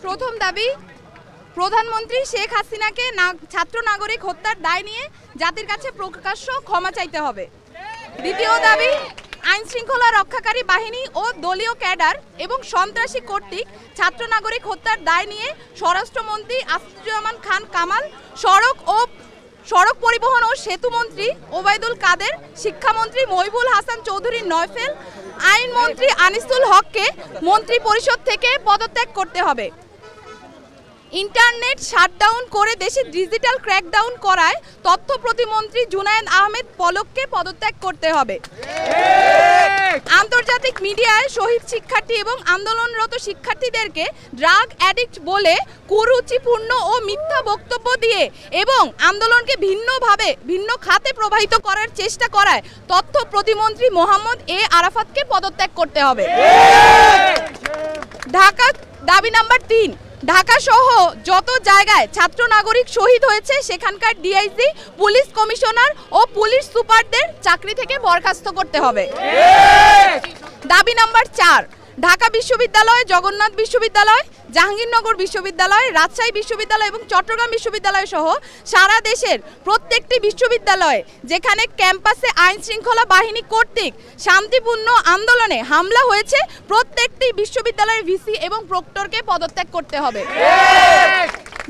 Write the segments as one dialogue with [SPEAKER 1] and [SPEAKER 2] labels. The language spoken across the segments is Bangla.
[SPEAKER 1] প্রথম দাবি, প্রধানমন্ত্রী শেখ হাসিনাকে ছাত্র নাগরিক হত্যার দায় নিয়ে জাতির কাছে প্রকাশ্য ক্ষমা চাইতে হবে। দ্বিতীয় দাবি, আইন শৃঙ্খলা রক্ষাকারী বাহিনী ও দলীয় ক্যাডার এবং সন্ত্রাসী কর্তৃক ছাত্র নাগরিক হত্যার দায় নিয়ে স্বরাষ্ট্রমন্ত্রী আসাদুজ্জামান খান কামাল, সড়ক পরিবহন ও সেতু মন্ত্রী ওবায়দুল কাদের, শিক্ষামন্ত্রী মহিবুল হাসান চৌধুরী নয়ফেল, আইনমন্ত্রী আনিসুল হককে মন্ত্রী পরিষদ থেকে পদত্যাগ করতে হবে। ইন্টারনেট শাটডাউন করে দেশে ডিজিটাল ক্র্যাকডাউন করায় তথ্য প্রতিমন্ত্রী জুনায়েদ আহমেদ পলককে পদত্যাগ করতে হবে। আন্তর্জাতিক মিডিয়ায় শহীদ শিক্ষার্থী এবং আন্দোলনরত শিক্ষার্থীদেরকে ড্রাগ অ্যাডিক্ট বলে কুরুচিপূর্ণ ও মিথ্যা বক্তব্য দিয়ে এবং আন্দোলনকে ভিন্ন খাতে প্রবাহিত করার চেষ্টা করায় তথ্য প্রতিমন্ত্রী মোহাম্মদ এ আরাফাতকে পদত্যাগ করতে হবে। ঢাকা দাবি নাম্বার 3, ঢাকা সহ যত জায়গায় ছাত্র নাগরিক শহীদ হয়েছে সেখানকার ডিআইজি, পুলিশ কমিশনার ও পুলিশ সুপারদের চাকরি থেকে বরখাস্ত করতে হবে। দাবি নাম্বার 4, ঢাকা বিশ্ববিদ্যালয়, জগন্নাথ বিশ্ববিদ্যালয়, জাহাঙ্গীরনগর বিশ্ববিদ্যালয়, রাজশাহী বিশ্ববিদ্যালয় এবং চট্টগ্রাম বিশ্ববিদ্যালয় সহ সারা দেশের প্রত্যেকটি বিশ্ববিদ্যালয়ে যেখানে ক্যাম্পাসে আইন শৃঙ্খলা বাহিনী কর্তৃক শান্তিপূর্ণ আন্দোলনে হামলা হয়েছে প্রত্যেকটি বিশ্ববিদ্যালয়ের ভিসি এবং প্রক্টরকে পদত্যাগ করতে হবে।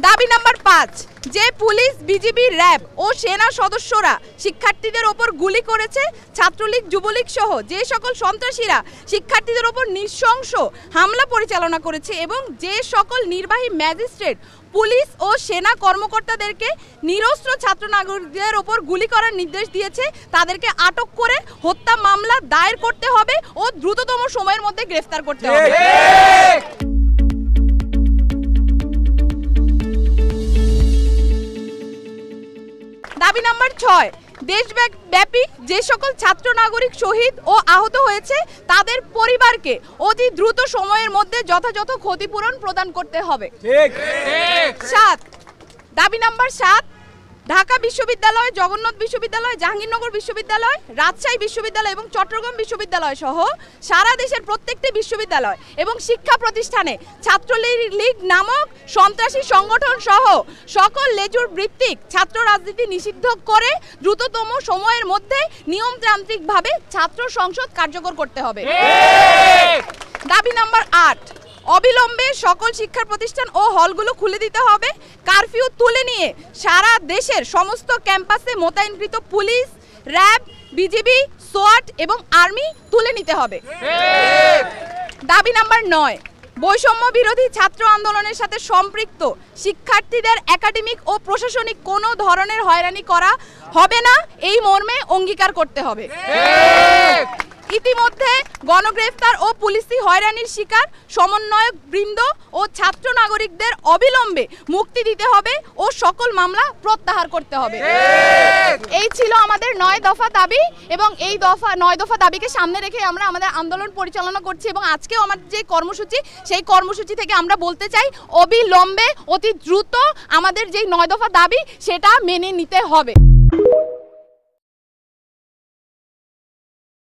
[SPEAKER 1] দাবি নাম্বার 5, যে পুলিশ, বিজিবি, র্যাব ও সেনা সদস্যরা শিক্ষার্থীদের ওপর গুলি করেছে, ছাত্রলীগ, যুবলীগ সহ যে সকল সন্ত্রাসীরা শিক্ষার্থীদের ওপর নৃশংস হামলা পরিচালনা করেছে এবং যে সকল নির্বাহী ম্যাজিস্ট্রেট, পুলিশ ও সেনা কর্মকর্তাদেরকে নিরস্ত্র ছাত্র নাগরিকদের ওপর গুলি করার নির্দেশ দিয়েছে তাদেরকে আটক করে হত্যা মামলা দায়ের করতে হবে ও দ্রুততম সময়ের মধ্যে গ্রেফতার করতে হবে। দাবি নাম্বার 6, দেশব্যাপী যে সকল ছাত্র নাগরিক শহীদ ও আহত হয়েছে তাদের পরিবারকে অতি দ্রুত সময়ের মধ্যে যথাযথ ক্ষতিপূরণ প্রদান করতে হবে। 7, দাবি নাম্বার 7, ঢাকা বিশ্ববিদ্যালয়, জগন্নাথ বিশ্ববিদ্যালয়, জাহাঙ্গীরনগর বিশ্ববিদ্যালয়, রাজশাহী বিশ্ববিদ্যালয় এবং চট্টগ্রাম বিশ্ববিদ্যালয় সহ সারা দেশের প্রত্যেকটি বিশ্ববিদ্যালয় এবং শিক্ষা প্রতিষ্ঠানে ছাত্রলীগ নামক সন্ত্রাসী সংগঠন সহ সকল লেজুর ভিত্তিক ছাত্র রাজনীতি নিষিদ্ধ করে দ্রুততম সময়ের মধ্যে নিয়মতান্ত্রিকভাবে ছাত্র সংসদ কার্যকর করতে হবে। দাবি নাম্বার 8, অবিলম্বে সকল শিক্ষা প্রতিষ্ঠান ও হলগুলো খুলে দিতে হবে। কারফিউ তুলে নিয়ে সারা দেশের সমস্ত ক্যাম্পাসে মোতায়েনকৃত পুলিশ, র্যাব, বিজিবি, সোয়াট এবং আর্মি তুলে নিতে হবে। দাবি নাম্বার 9, বৈষম্য বিরোধী ছাত্র আন্দোলনের সাথে সম্পৃক্ত শিক্ষার্থীদের একাডেমিক ও প্রশাসনিক কোনো ধরনের হয়রানি করা হবে না এই মর্মে অঙ্গীকার করতে হবে। ইতিমধ্যে গণগ্রেফতার ও পুলিশি হয়রানির শিকার সমন্বয়ক বৃন্দ ও ছাত্র নাগরিকদের অবিলম্বে মুক্তি দিতে হবে ও সকল মামলা প্রত্যাহার করতে হবে। এই ছিল আমাদের 9 দফা দাবি এবং এই 9 দফা দাবিকে সামনে রেখে আমরা আমাদের আন্দোলন পরিচালনা করছি এবং আজকেও আমাদের যে কর্মসূচি সেই কর্মসূচি থেকে আমরা বলতে চাই অবিলম্বে অতি দ্রুত আমাদের যেই 9 দফা দাবি সেটা মেনে নিতে হবে।